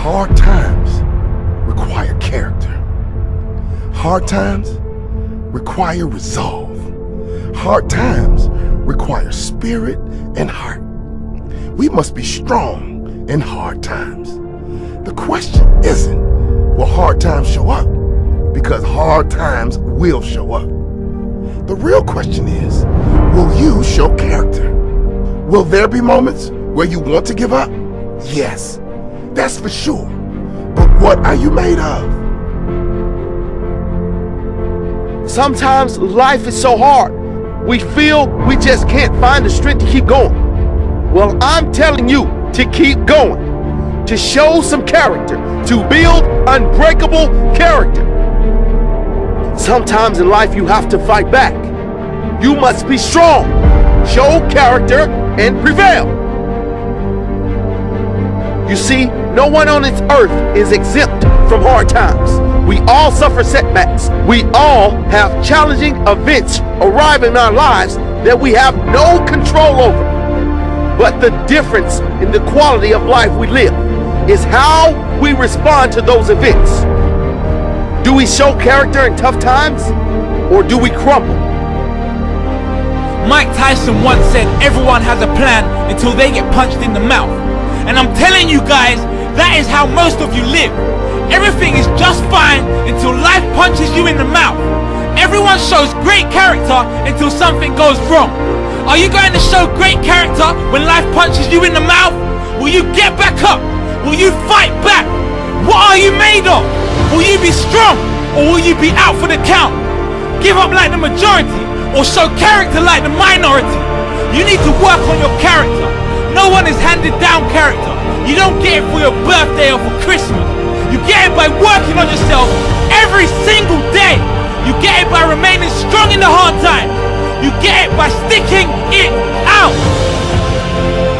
Hard times require character. Hard times require resolve. Hard times require spirit and heart. We must be strong in hard times. The question isn't, will hard times show up? Because hard times will show up. The real question is, will you show character? Will there be moments where you want to give up? Yes, that's for sure. But what are you made of? Sometimes life is so hard. We feel we just can't find the strength to keep going. Well, I'm telling you to keep going, to show some character, to build unbreakable character. Sometimes in life you have to fight back. You must be strong, show character, and prevail. You see, no one on this earth is exempt from hard times. We all suffer setbacks. We all have challenging events arrive in our lives that we have no control over. But the difference in the quality of life we live is how we respond to those events. Do we show character in tough times, or do we crumble? Mike Tyson once said everyone has a plan until they get punched in the mouth. And I'm telling you guys, that is how most of you live. Everything is just fine until life punches you in the mouth. Everyone shows great character until something goes wrong. Are you going to show great character when life punches you in the mouth? Will you get back up? Will you fight back? What are you made of? Will you be strong, or will you be out for the count? Give up like the majority, or show character like the minority? You need to work on your character. No one is handed down character. You don't get it for your birthday or for Christmas. You get it by working on yourself every single day. You get it by remaining strong in the hard times. You get it by sticking it out.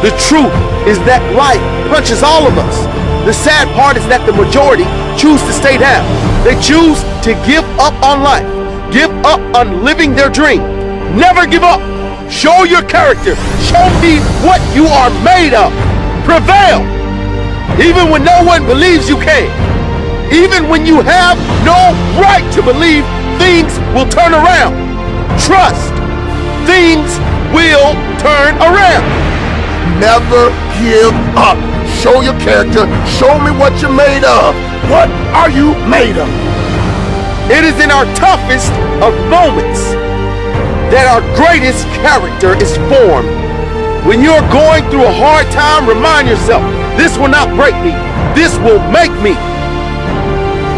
The truth is that life punches all of us. The sad part is that the majority choose to stay down. They choose to give up on life, give up on living their dream. Never give up. Show your character. Show me what you are made of. Prevail. Even when no one believes you can. Even when you have no right to believe things will turn around. Trust. Things will turn around. Never give up. Show your character. Show me what you're made of. What are you made of? It is in our toughest of moments that our greatest character is formed. When you're going through a hard time, remind yourself, this will not break me. This will make me.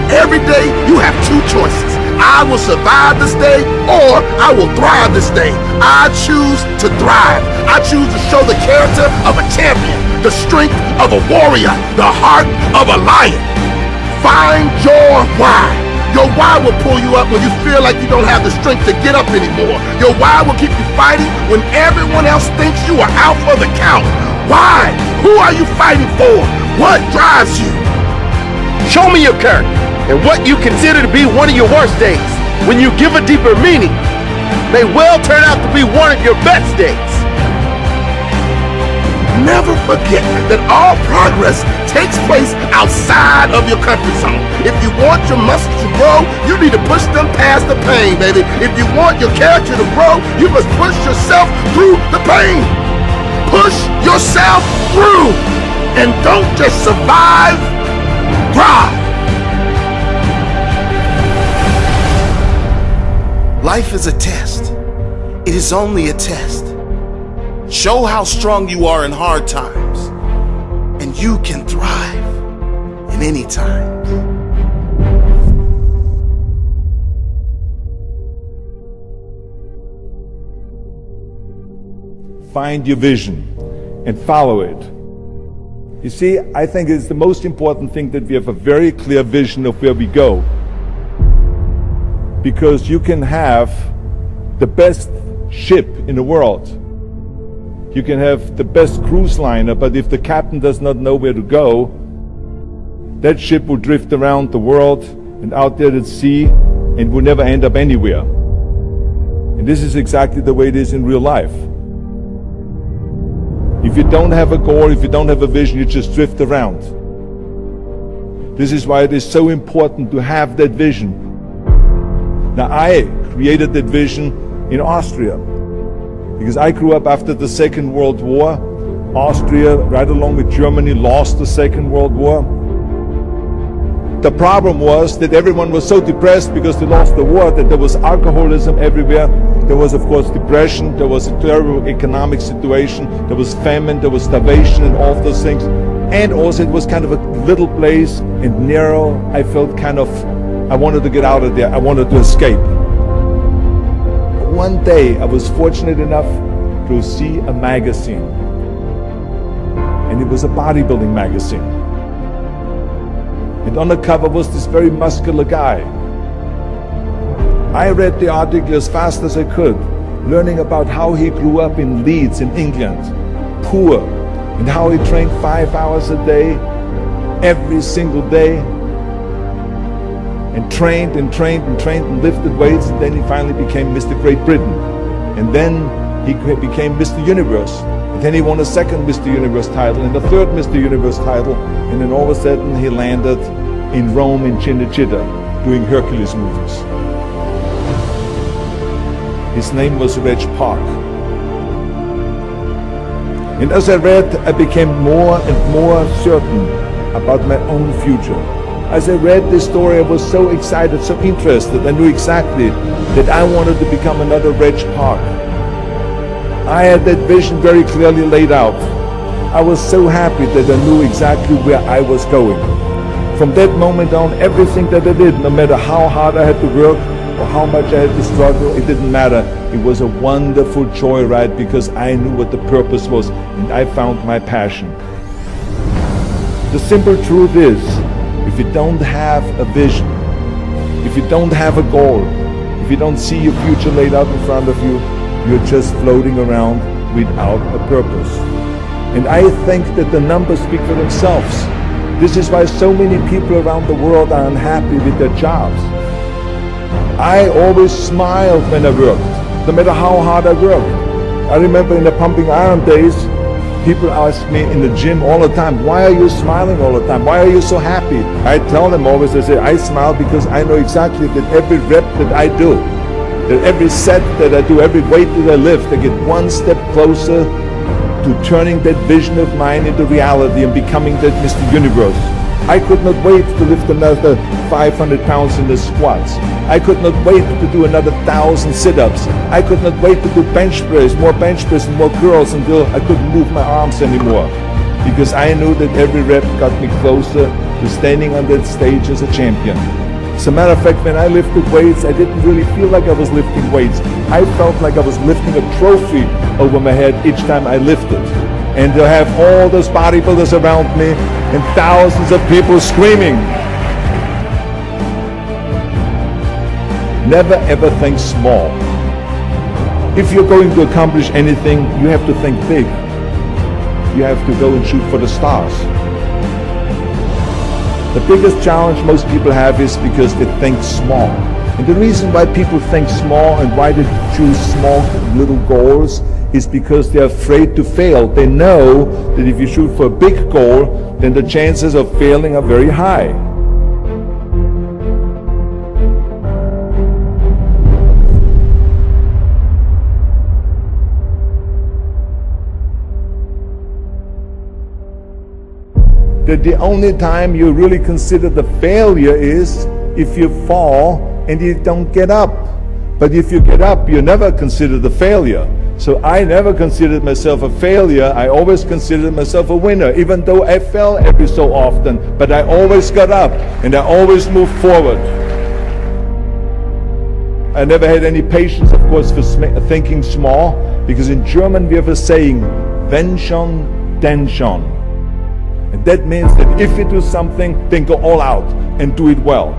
Every day you have two choices. I will survive this day, or I will thrive this day. I choose to thrive. I choose to show the character of a champion, the strength of a warrior, the heart of a lion. Find your why. Your why will pull you up when you feel like you don't have the strength to get up anymore. Your why will keep you fighting when everyone else thinks you are out for the count. Why? Who are you fighting for? What drives you? Show me your character and what you consider to be one of your worst days. When you give a deeper meaning, may well turn out to be one of your best days. Never forget that all progress takes place outside of your comfort zone. If you want your muscles to grow, you need to push them past the pain, baby. If you want your character to grow, you must push yourself through the pain. Push yourself through, and don't just survive, thrive. Life is a test. It is only a test. Show how strong you are in hard times, and you can thrive in any time. Find your vision and follow it. You see, I think it's the most important thing that we have a very clear vision of where we go. Because you can have the best ship in the world. You can have the best cruise liner, but if the captain does not know where to go, that ship will drift around the world and out there at sea and will never end up anywhere. And this is exactly the way it is in real life. If you don't have a goal, if you don't have a vision, you just drift around. This is why it is so important to have that vision. Now, I created that vision in Austria because I grew up after the Second World War. Austria, right along with Germany, lost the Second World War. The problem was that everyone was so depressed because they lost the war that there was alcoholism everywhere. There was, of course, depression. There was a terrible economic situation. There was famine. There was starvation and all of those things. And also it was kind of a little place and narrow. I felt I wanted to get out of there. I wanted to escape. One day I was fortunate enough to see a magazine. And it was a bodybuilding magazine. And on the cover was this very muscular guy. I read the article as fast as I could, learning about how he grew up in Leeds in England, poor, and how he trained 5 hours a day, every single day, and trained and trained and trained and lifted weights, and then he finally became Mr. Great Britain. And then he became Mr. Universe. And then he won a second Mr. Universe title and a third Mr. Universe title, and then all of a sudden he landed in Rome in Cinecittà doing Hercules movies. His name was Reg Park. And as I read, I became more and more certain about my own future. As I read this story, I was so excited, so interested. I knew exactly that I wanted to become another Reg Park. I had that vision very clearly laid out. I was so happy that I knew exactly where I was going. From that moment on, everything that I did, no matter how hard I had to work or how much I had to struggle, it didn't matter. It was a wonderful joyride because I knew what the purpose was and I found my passion. The simple truth is, if you don't have a vision, if you don't have a goal, if you don't see your future laid out in front of you, you're just floating around without a purpose. And I think that the numbers speak for themselves. This is why so many people around the world are unhappy with their jobs. I always smiled when I worked, no matter how hard I worked. I remember in the pumping iron days, people ask me in the gym all the time, why are you smiling all the time? Why are you so happy? I tell them always, I say, I smile because I know exactly that every rep that I do, that every set that I do, every weight that I lift, I get one step closer to turning that vision of mine into reality and becoming that Mr. Universe. I could not wait to lift another 500 pounds in the squats. I could not wait to do another 1,000 sit-ups. I could not wait to do bench press, more bench press and more curls until I couldn't move my arms anymore. Because I knew that every rep got me closer to standing on that stage as a champion. As a matter of fact, when I lifted weights, I didn't really feel like I was lifting weights. I felt like I was lifting a trophy over my head each time I lifted. And to have all those bodybuilders around me and thousands of people screaming. Never ever think small. If you're going to accomplish anything, you have to think big. You have to go and shoot for the stars. The biggest challenge most people have is because they think small. And the reason why people think small and why they choose small little goals is because they're afraid to fail. They know that if you shoot for a big goal, then the chances of failing are very high. That the only time you really consider the failure is if you fall and you don't get up. But if you get up, you never consider the failure. So I never considered myself a failure. I always considered myself a winner, even though I fell every so often. But I always got up and I always moved forward. I never had any patience, of course, for thinking small, because in German we have a saying, wenn schon, denn schon. And that means that if you do something, then go all out and do it well.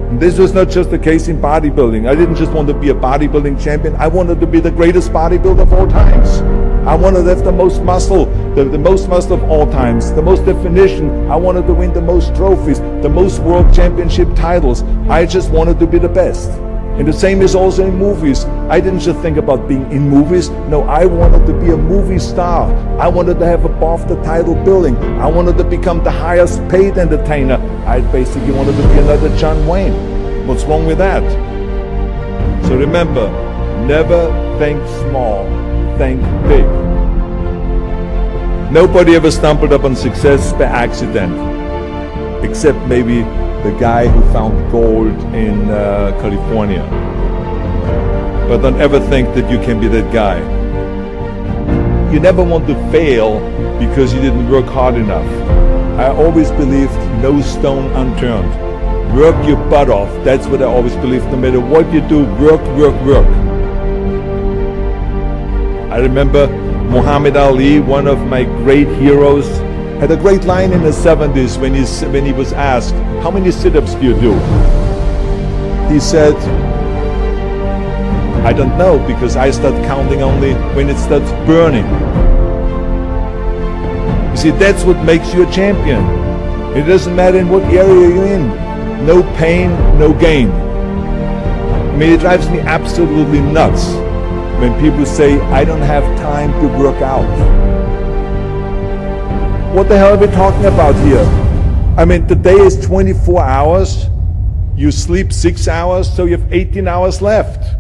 And this was not just the case in bodybuilding. I didn't just want to be a bodybuilding champion. I wanted to be the greatest bodybuilder of all times. I wanted to have the most muscle, the most muscle of all times, the most definition. I wanted to win the most trophies, the most world championship titles. I just wanted to be the best. And the same is also in movies. I didn't just think about being in movies. No, I wanted to be a movie star. I wanted to have above the title billing. I wanted to become the highest paid entertainer. I basically wanted to be another John Wayne. What's wrong with that? So remember, never think small, think big. Nobody ever stumbled upon success by accident, except maybe the guy who found gold in California. But don't ever think that you can be that guy. You never want to fail because you didn't work hard enough. I always believed no stone unturned. Work your butt off. That's what I always believed. No matter what you do, work, work, work. I remember Muhammad Ali, one of my great heroes, had a great line in the 70s when he was asked, how many sit-ups do you do? He said, I don't know, because I start counting only when it starts burning. You see, that's what makes you a champion. It doesn't matter in what area you're in. No pain, no gain. I mean, it drives me absolutely nuts when people say, I don't have time to work out. What the hell are we talking about here? I mean, the day is 24 hours, you sleep 6 hours, so you have 18 hours left.